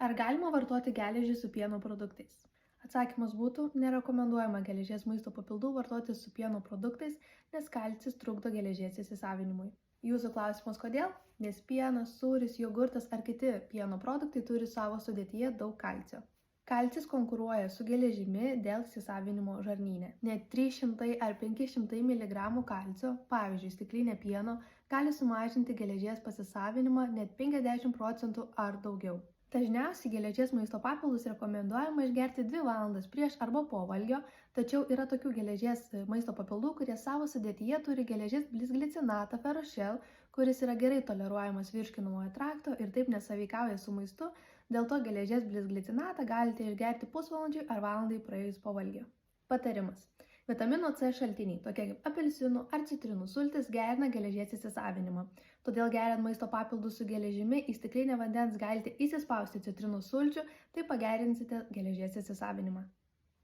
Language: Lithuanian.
Ar galima vartoti geležį su pieno produktais? Atsakymas būtų: nerekomenduojama geležies maisto papildų vartoti su pieno produktais, nes kalcis trukdo geležies įsisavinimui. Jūsų klausimas kodėl? Nes pienas, sūris, jogurtas ar kiti pieno produktai turi savo sudėtyje daug kalcio. Kalcis konkuruoja su geležimi dėl įsisavinimo žarnyne. Net 300 ar 500 mg kalcio, pavyzdžiui, stiklinė pieno, gali sumažinti geležies pasisavinimą net 50% ar daugiau. Dažniausiai geležies maisto papildus rekomenduojama išgerti 2 valandas prieš arba po valgio, tačiau yra tokių geležies maisto papildų, kurie savo sudėtyje turi geležies bisglicinatą Ferrochel, kuris yra gerai toleruojamas virškinamojo trakto ir taip nesąveikauja su maistu, dėl to geležies bisglicinatą galite išgerti pusvalandžiui ar valandai praėjus po valgio. Patarimas. Vitamino C šaltiniai, tokie kaip apelsinų ar citrinų sultis, gerina geležies įsisavinimą. Todėl geriant maisto papildus su geležimi į stiklinę vandens galite įsispausti citrinų sulčių, tai pagerinsite geležies įsisavinimą.